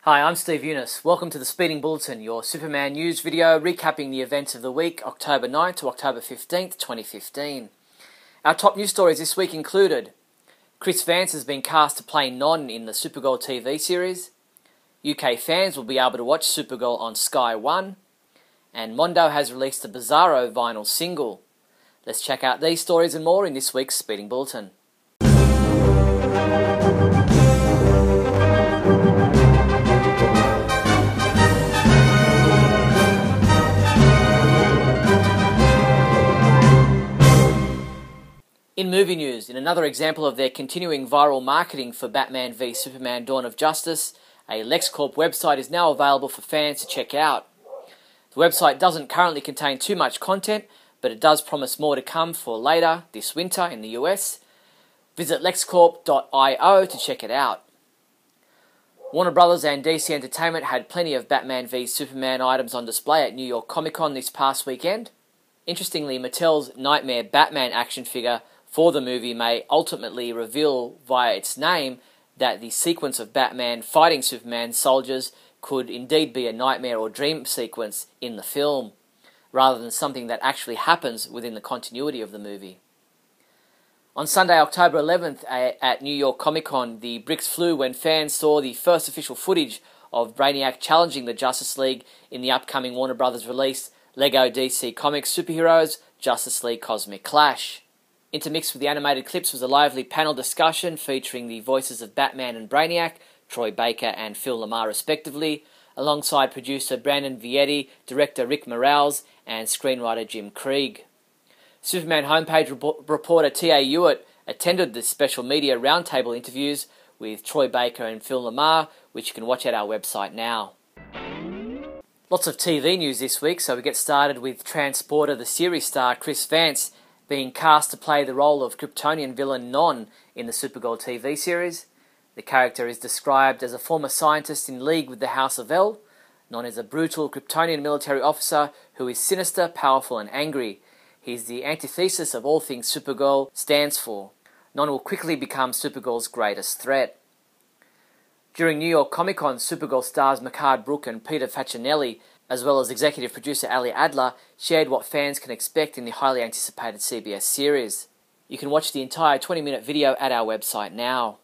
Hi, I'm Steve Younis. Welcome to the Speeding Bulletin, your Superman news video recapping the events of the week, October 9th to October 15th, 2015. Our top news stories this week included Chris Vance has been cast to play Non in the Supergirl TV series, UK fans will be able to watch Supergirl on Sky One, and Mondo has released a Bizarro vinyl single. Let's check out these stories and more in this week's Speeding Bulletin. In movie news, in another example of their continuing viral marketing for Batman v Superman Dawn of Justice, a LexCorp website is now available for fans to check out. The website doesn't currently contain too much content, but it does promise more to come for later this winter in the US. Visit lexcorp.io to check it out. Warner Bros. And DC Entertainment had plenty of Batman v Superman items on display at New York Comic Con this past weekend. Interestingly, Mattel's Nightmare Batman action figure for the movie may ultimately reveal via its name that the sequence of Batman fighting Superman soldiers could indeed be a nightmare or dream sequence in the film, rather than something that actually happens within the continuity of the movie. On Sunday, October 11th at New York Comic Con, the bricks flew when fans saw the first official footage of Brainiac challenging the Justice League in the upcoming Warner Bros. Release Lego DC Comics Superheroes Justice League Cosmic Clash. Intermixed with the animated clips was a lively panel discussion featuring the voices of Batman and Brainiac, Troy Baker and Phil Lamar respectively, alongside producer Brandon Vietti, director Rick Morales and screenwriter Jim Krieg. Superman homepage reporter T.A. Hewitt attended the special media roundtable interviews with Troy Baker and Phil Lamar, which you can watch at our website now. Lots of TV news this week, so we get started with Transporter, the series star Chris Vance being cast to play the role of Kryptonian villain Non in the Supergirl TV series. The character is described as a former scientist in league with the House of El. Non is a brutal Kryptonian military officer who is sinister, powerful and angry. He's the antithesis of all things Supergirl stands for. Non will quickly become Supergirl's greatest threat. During New York Comic Con, Supergirl stars Mehcad Brooke and Peter Facinelli, as well as executive producer Ali Adler, shared what fans can expect in the highly anticipated CBS series. You can watch the entire 20-minute video at our website now.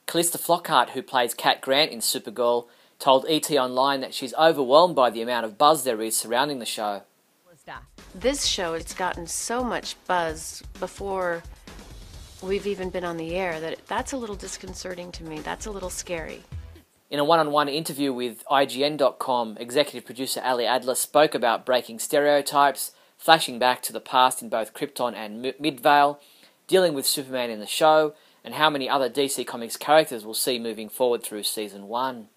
Callista Flockhart, who plays Cat Grant in Supergirl, told ET Online that she's overwhelmed by the amount of buzz there is surrounding the show. This show, it's gotten so much buzz before we've even been on the air that that's a little disconcerting to me. That's a little scary. In a one-on-one interview with IGN.com, executive producer Ali Adler spoke about breaking stereotypes, flashing back to the past in both Krypton and Midvale, dealing with Superman in the show, and how many other DC Comics characters we'll see moving forward through Season 1.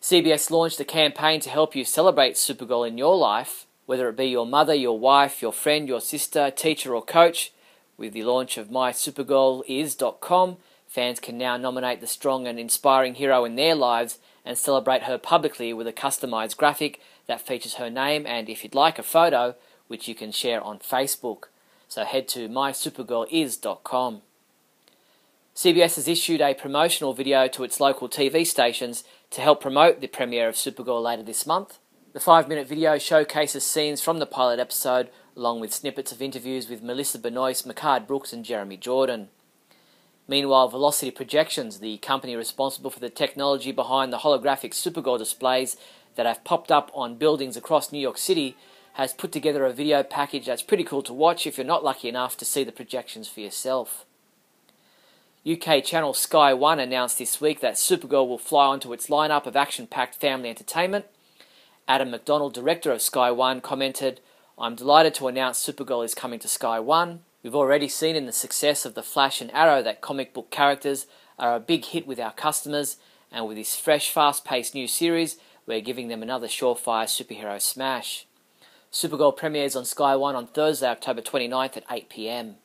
CBS launched a campaign to help you celebrate Supergirl in your life, whether it be your mother, your wife, your friend, your sister, teacher or coach. With the launch of MySupergirlIs.com, fans can now nominate the strong and inspiring hero in their lives and celebrate her publicly with a customised graphic that features her name and, if you'd like, a photo, which you can share on Facebook. So head to MySupergirlIs.com. CBS has issued a promotional video to its local TV stations to help promote the premiere of Supergirl later this month. The 5-minute video showcases scenes from the pilot episode, along with snippets of interviews with Melissa Benoist, Mehcad Brooks and Jeremy Jordan. Meanwhile, Velocity Projections, the company responsible for the technology behind the holographic Supergirl displays that have popped up on buildings across New York City, has put together a video package that's pretty cool to watch if you're not lucky enough to see the projections for yourself. UK channel Sky One announced this week that Supergirl will fly onto its lineup of action-packed family entertainment. Adam McDonald, director of Sky One, commented, "I'm delighted to announce Supergirl is coming to Sky One. We've already seen in the success of The Flash and Arrow that comic book characters are a big hit with our customers, and with this fresh, fast-paced new series, we're giving them another surefire superhero smash." Supergirl premieres on Sky One on Thursday, October 29th at 8 p.m.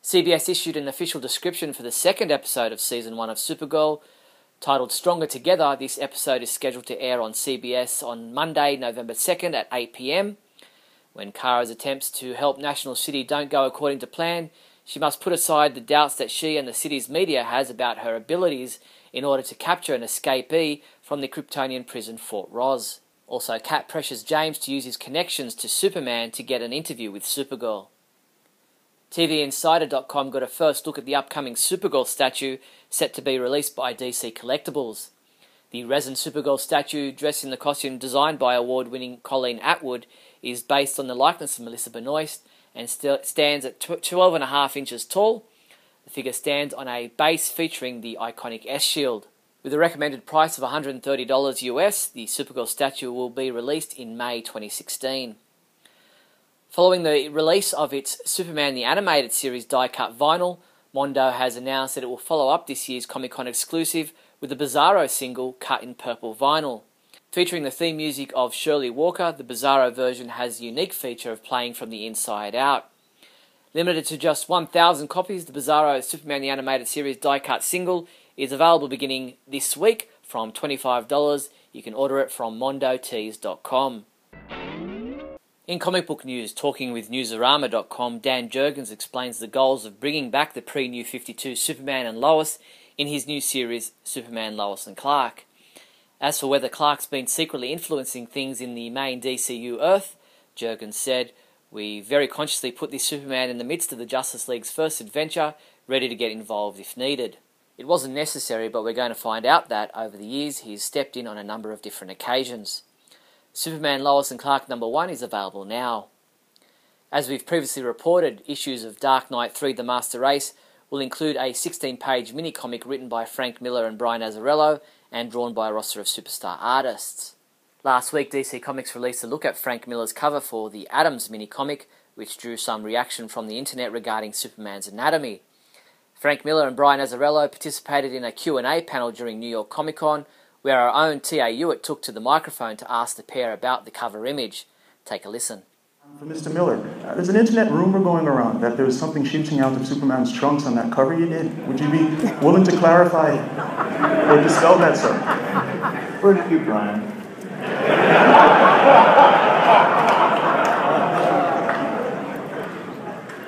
CBS issued an official description for the second episode of Season 1 of Supergirl. Titled Stronger Together, this episode is scheduled to air on CBS on Monday, November 2nd at 8 p.m. When Kara's attempts to help National City don't go according to plan, she must put aside the doubts that she and the city's media has about her abilities in order to capture an escapee from the Kryptonian prison Fort Ross. Also, Kat pressures James to use his connections to Superman to get an interview with Supergirl. TVInsider.com got a first look at the upcoming Supergirl statue set to be released by DC Collectibles. The resin Supergirl statue, dressed in the costume designed by award-winning Colleen Atwood, is based on the likeness of Melissa Benoist and stands at 12.5 inches tall. The figure stands on a base featuring the iconic S-shield. With a recommended price of $130 US, the Supergirl statue will be released in May 2016. Following the release of its Superman the Animated Series die-cut vinyl, Mondo has announced that it will follow up this year's Comic-Con exclusive with a Bizarro single cut in purple vinyl. Featuring the theme music of Shirley Walker, the Bizarro version has the unique feature of playing from the inside out. Limited to just 1,000 copies, the Bizarro Superman the Animated Series die-cut single is available beginning this week from $25. You can order it from mondotees.com. In comic book news, talking with Newsarama.com, Dan Jurgens explains the goals of bringing back the pre-New 52 Superman and Lois in his new series, Superman, Lois and Clark. As for whether Clark's been secretly influencing things in the main DCU Earth, Jurgens said, "We very consciously put this Superman in the midst of the Justice League's first adventure, ready to get involved if needed. It wasn't necessary, but we're going to find out that, over the years, he's stepped in on a number of different occasions." Superman, Lois and Clark #1 is available now. As we've previously reported, issues of Dark Knight 3 The Master Race will include a 16-page mini-comic written by Frank Miller and Brian Azzarello and drawn by a roster of superstar artists. Last week, DC Comics released a look at Frank Miller's cover for the Adams mini-comic, which drew some reaction from the internet regarding Superman's anatomy. Frank Miller and Brian Azzarello participated in a Q&A panel during New York Comic Con, where our own T.A. Hewitt took to the microphone to ask the pair about the cover image. Take a listen. For Mr. Miller, there's an internet rumor going around that there was something shooting out of Superman's trunks on that cover you did. Would you be willing to clarify or dispel that, sir? Where did you, Brian?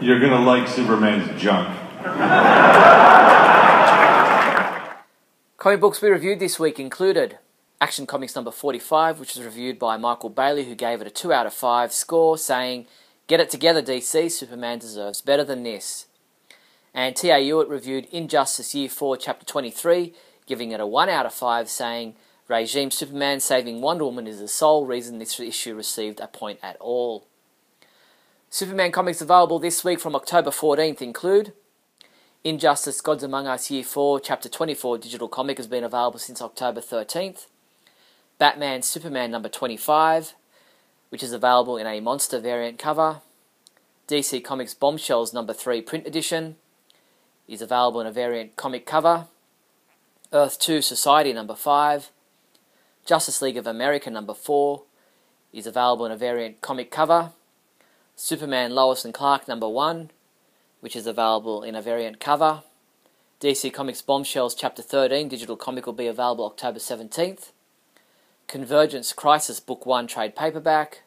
You're gonna like Superman's junk. Comic books we reviewed this week included Action Comics number 45, which was reviewed by Michael Bailey, who gave it a 2 out of 5 score, saying, "Get it together, DC, Superman deserves better than this." And T.A. Hewitt reviewed Injustice Year 4, Chapter 23, giving it a 1 out of 5, saying, "Regime Superman saving Wonder Woman is the sole reason this issue received a point at all." Superman comics available this week from October 14th include Injustice Gods Among Us Year 4, Chapter 24 digital comic has been available since October 13th. Batman Superman number 25, which is available in a monster variant cover. DC Comics Bombshells number 3 print edition is available in a variant comic cover. Earth 2 Society number 5. Justice League of America number 4 is available in a variant comic cover. Superman Lois and Clark number 1, which is available in a variant cover. DC Comics Bombshells Chapter 13 digital comic will be available October 17th. Convergence Crisis Book 1 trade paperback.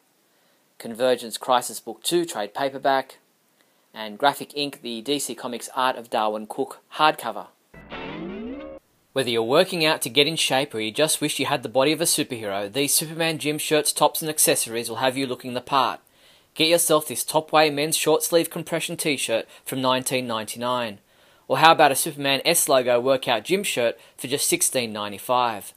Convergence Crisis Book 2 trade paperback. And Graphic Inc. The DC Comics Art of Darwin Cook hardcover. Whether you're working out to get in shape or you just wish you had the body of a superhero, these Superman gym shirts, tops and accessories will have you looking the part. Get yourself this Topway men's short sleeve compression t-shirt from $19.99. Or how about a Superman S logo workout gym shirt for just $16.95.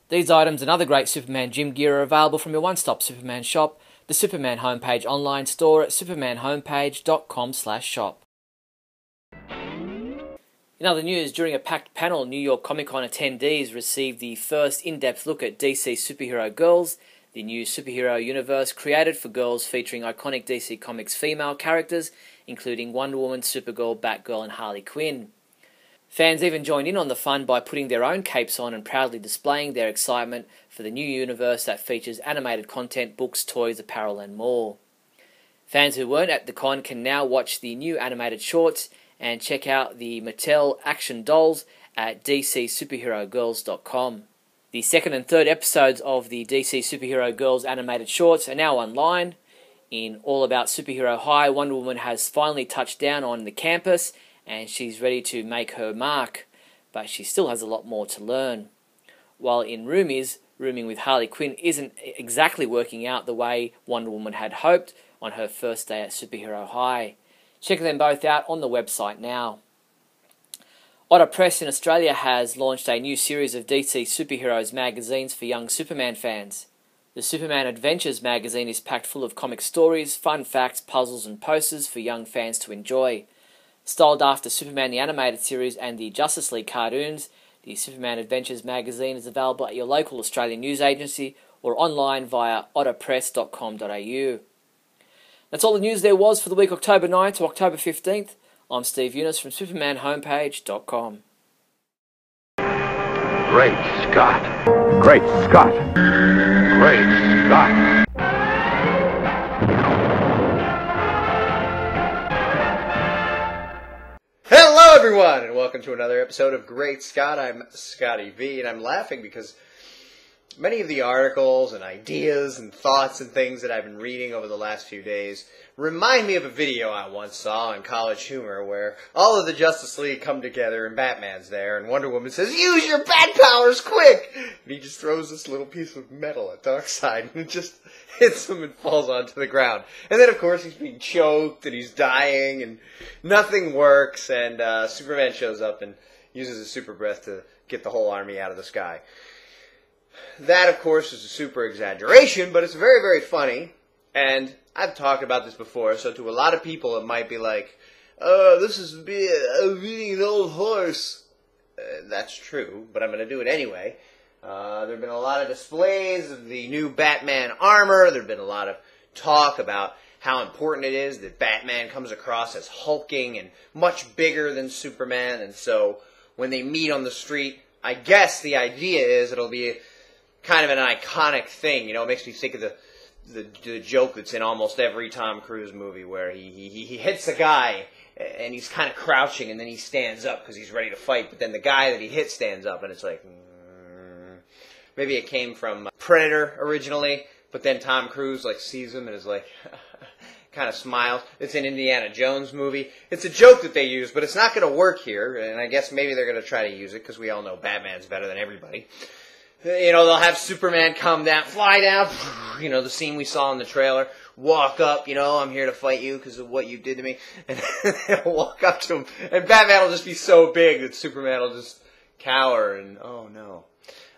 These items and other great Superman gym gear are available from your one-stop Superman shop, the Superman homepage online store at supermanhomepage.com/shop. In other news, during a packed panel, New York Comic Con attendees received the first in-depth look at DC Superhero Girls, the new superhero universe created for girls featuring iconic DC Comics female characters, including Wonder Woman, Supergirl, Batgirl and Harley Quinn. Fans even joined in on the fun by putting their own capes on and proudly displaying their excitement for the new universe that features animated content, books, toys, apparel and more. Fans who weren't at the con can now watch the new animated shorts and check out the Mattel action dolls at dcsuperherogirls.com. The second and third episodes of the DC Superhero Girls animated shorts are now online. In All About Superhero High, Wonder Woman has finally touched down on the campus and she's ready to make her mark, but she still has a lot more to learn. While in rooming with Harley Quinn isn't exactly working out the way Wonder Woman had hoped on her first day at Superhero High. Check them both out on the website now. Otter Press in Australia has launched a new series of DC Superheroes magazines for young Superman fans. The Superman Adventures magazine is packed full of comic stories, fun facts, puzzles and posters for young fans to enjoy. Styled after Superman the Animated Series and the Justice League cartoons, the Superman Adventures magazine is available at your local Australian news agency or online via otterpress.com.au. That's all the news there was for the week October 9th to October 15th. I'm Steve Younis from SupermanHomepage.com. Great Scott! Great Scott! Great Scott! Hello everyone, and welcome to another episode of Great Scott. I'm Scotty V, and I'm laughing because many of the articles and ideas and thoughts and things that I've been reading over the last few days remind me of a video I once saw on College Humor where all of the Justice League come together and Batman's there and Wonder Woman says, "Use your bat powers quick!" And he just throws this little piece of metal at Darkseid and it just hits him and falls onto the ground. And then of course he's being choked and he's dying and nothing works, and Superman shows up and uses his super breath to get the whole army out of the sky. That, of course, is a super exaggeration, but it's very, very funny, and I've talked about this before, so to a lot of people it might be like, "Oh, this is beating an old horse." That's true, but I'm going to do it anyway. There have been a lot of displays of the new Batman armor. There have been a lot of talk about how important it is that Batman comes across as hulking and much bigger than Superman, and so when they meet on the street, I guess the idea is it'll be kind of an iconic thing. You know, it makes me think of the joke that's in almost every Tom Cruise movie where he hits a guy and he's kind of crouching and then he stands up because he's ready to fight, but then the guy that he hit stands up and it's like, maybe it came from Predator originally, but then Tom Cruise like sees him and is like kind of smiles. It's an Indiana Jones movie. It's a joke that they use, but it's not going to work here, and I guess maybe they're going to try to use it because we all know Batman's better than everybody. You know, they'll have Superman come down, fly down, you know, the scene we saw in the trailer, walk up, you know, "I'm here to fight you because of what you did to me," and they'll walk up to him, and Batman will just be so big that Superman will just cower, and oh no.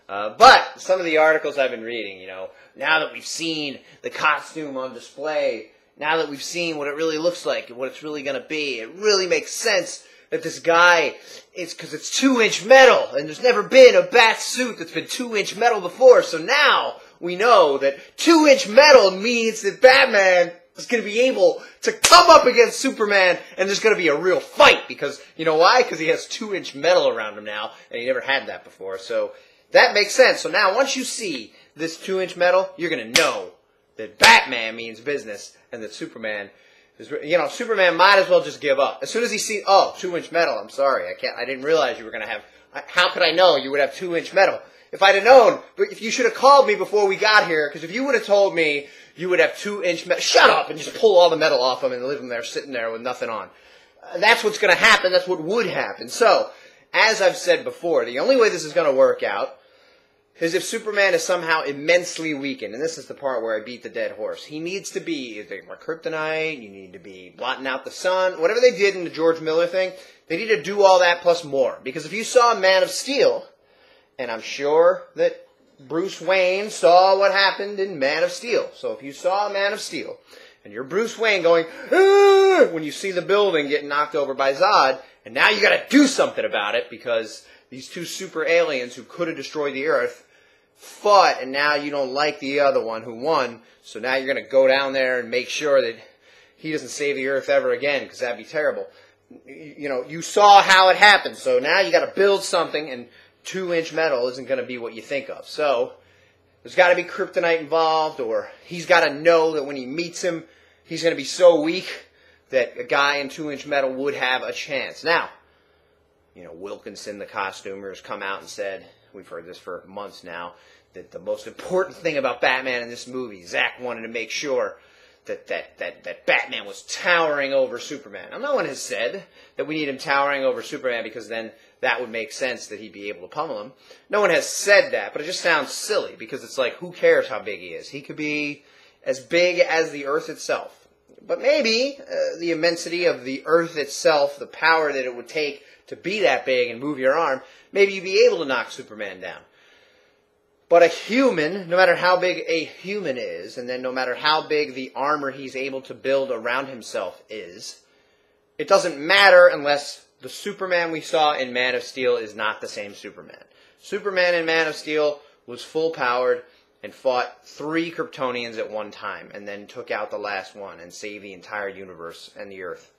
But some of the articles I've been reading, you know, now that we've seen the costume on display, now that we've seen what it really looks like and what it's really going to be, it really makes sense that this guy, it's because it's 2-inch metal, and there's never been a bat suit that's been 2-inch metal before, so now we know that 2-inch metal means that Batman is going to be able to come up against Superman, and there's going to be a real fight, because, you know why? Because he has 2-inch metal around him now, and he never had that before, so that makes sense. So now, once you see this 2-inch metal, you're going to know that Batman means business, and that Superman is, you know, Superman might as well just give up. As soon as he sees, oh, 2-inch metal, I'm sorry, I didn't realize you were going to have, how could I know you would have 2-inch metal? If I'd have known, but if you should have called me before we got here, because if you would have told me you would have 2-inch metal, shut up, and just pull all the metal off him and leave him there sitting there with nothing on. That's what's going to happen, that's what would happen. So, as I've said before, the only way this is going to work out is if Superman is somehow immensely weakened, and this is the part where I beat the dead horse. He needs to be either kryptonite, you need to be blotting out the sun, whatever they did in the George Miller thing, they need to do all that plus more. Because if you saw Man of Steel, and I'm sure that Bruce Wayne saw what happened in Man of Steel. So if you saw Man of Steel, and you're Bruce Wayne going, "Ah!" when you see the building getting knocked over by Zod, and now you gotta do something about it because these two super aliens who could have destroyed the Earth fought, and now you don't like the other one who won, so now you're going to go down there and make sure that he doesn't save the Earth ever again, because that'd be terrible. You know, you saw how it happened, so now you got to build something, and 2-inch metal isn't going to be what you think of. So, there's got to be kryptonite involved, or he's got to know that when he meets him, he's going to be so weak that a guy in 2-inch metal would have a chance. Now, you know, Wilkinson, the costumer, has come out and said, we've heard this for months now, that the most important thing about Batman in this movie, Zack wanted to make sure that Batman was towering over Superman. Now, no one has said that we need him towering over Superman because then that would make sense that he'd be able to pummel him. No one has said that, but it just sounds silly because it's like, who cares how big he is? He could be as big as the Earth itself. But maybe the immensity of the Earth itself, the power that it would take to be that big and move your arm, maybe you'd be able to knock Superman down. But a human, no matter how big a human is, and then no matter how big the armor he's able to build around himself is, it doesn't matter unless the Superman we saw in Man of Steel is not the same Superman. Superman in Man of Steel was full-powered and fought 3 Kryptonians at one time, and then took out the last one and saved the entire universe and the Earth.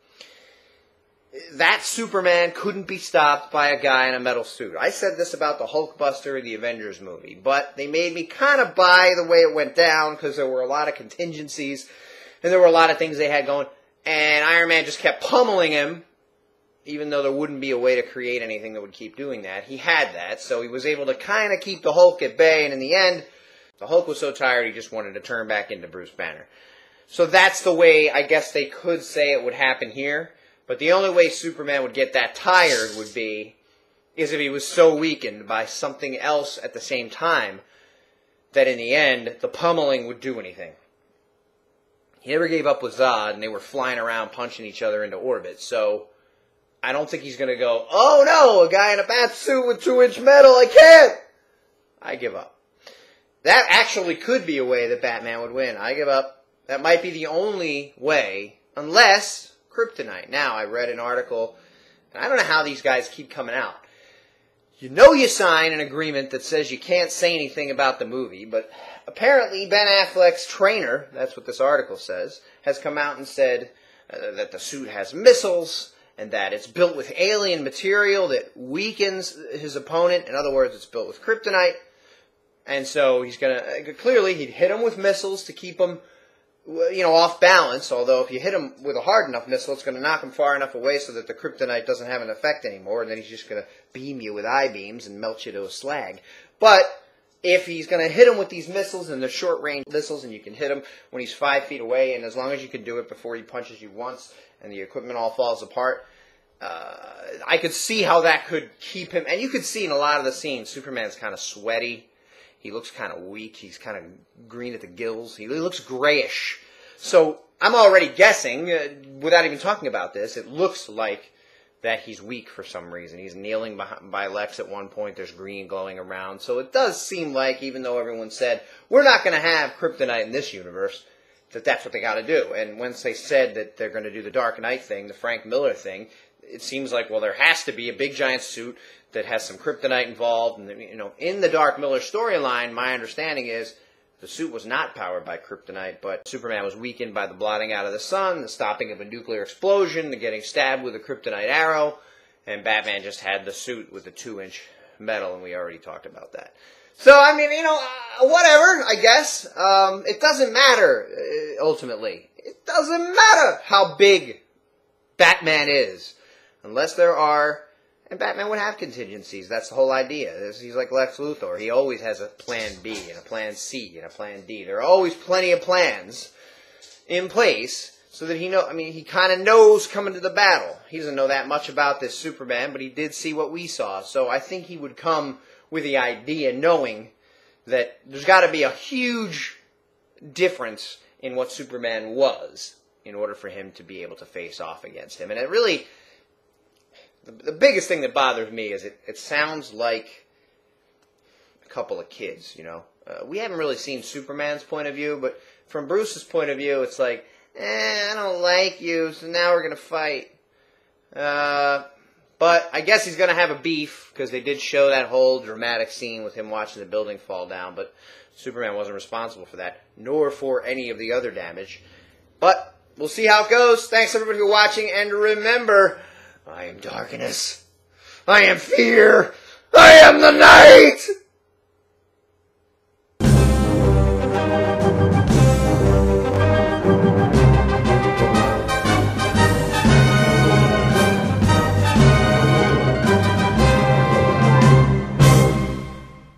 That Superman couldn't be stopped by a guy in a metal suit. I said this about the Hulkbuster in the Avengers movie, but they made me kind of buy the way it went down because there were a lot of contingencies and there were a lot of things they had going, and Iron Man just kept pummeling him, even though there wouldn't be a way to create anything that would keep doing that. He had that, so he was able to kind of keep the Hulk at bay, and in the end, the Hulk was so tired he just wanted to turn back into Bruce Banner. So that's the way I guess they could say it would happen here. But the only way Superman would get that tired would be is if he was so weakened by something else at the same time that in the end, the pummeling would do anything. He never gave up with Zod, and they were flying around punching each other into orbit. So I don't think he's going to go, oh no, a guy in a bat suit with 2-inch metal, I can't. I give up. That actually could be a way that Batman would win. I give up. That might be the only way, unless kryptonite. Now, I read an article, and I don't know how these guys keep coming out. You know you sign an agreement that says you can't say anything about the movie, but apparently Ben Affleck's trainer, that's what this article says, has come out and said that the suit has missiles, and that it's built with alien material that weakens his opponent. In other words, it's built with kryptonite. And so he's going to, clearly, he'd hit him with missiles to keep him, off balance, although if you hit him with a hard enough missile, it's going to knock him far enough away so that the kryptonite doesn't have an effect anymore, and then he's just going to beam you with I-beams and melt you to a slag. But if he's going to hit him with these missiles, and they're short-range missiles, and you can hit him when he's 5 feet away, and as long as you can do it before he punches you once, and the equipment all falls apart, I could see how that could keep him, and you could see in a lot of the scenes, Superman's kind of sweaty. He looks kind of weak. He's kind of green at the gills. He looks grayish. So I'm already guessing, without even talking about this, it looks like that he's weak for some reason. He's kneeling by Lex at one point. There's green glowing around. So it does seem like, even though everyone said, we're not going to have kryptonite in this universe, that that's what they got to do. And once they said that they're going to do the Dark Knight thing, the Frank Miller thing, it seems like, well, there has to be a big giant suit that has some kryptonite involved. And, in the Dark Miller storyline, my understanding is the suit was not powered by kryptonite, but Superman was weakened by the blotting out of the sun, the stopping of a nuclear explosion, the getting stabbed with a kryptonite arrow, and Batman just had the suit with the 2-inch metal, and we already talked about that. So, whatever, I guess. It doesn't matter, ultimately. It doesn't matter how big Batman is, unless there are... And Batman would have contingencies. That's the whole idea. He's like Lex Luthor. He always has a plan B and a plan C and a plan D. There are always plenty of plans in place so that he kind of knows coming to the battle. He doesn't know that much about this Superman, but he did see what we saw. So I think he would come with the idea knowing that there's got to be a huge difference in what Superman was in order for him to be able to face off against him. And it really... The biggest thing that bothers me is it sounds like a couple of kids, We haven't really seen Superman's point of view, but from Bruce's point of view, it's like, I don't like you, so now we're going to fight. But I guess he's going to have a beef, because they did show that whole dramatic scene with him watching the building fall down, but Superman wasn't responsible for that, nor for any of the other damage. But we'll see how it goes. Thanks, everybody, for watching, and remember... I am darkness. I am fear. I am the night!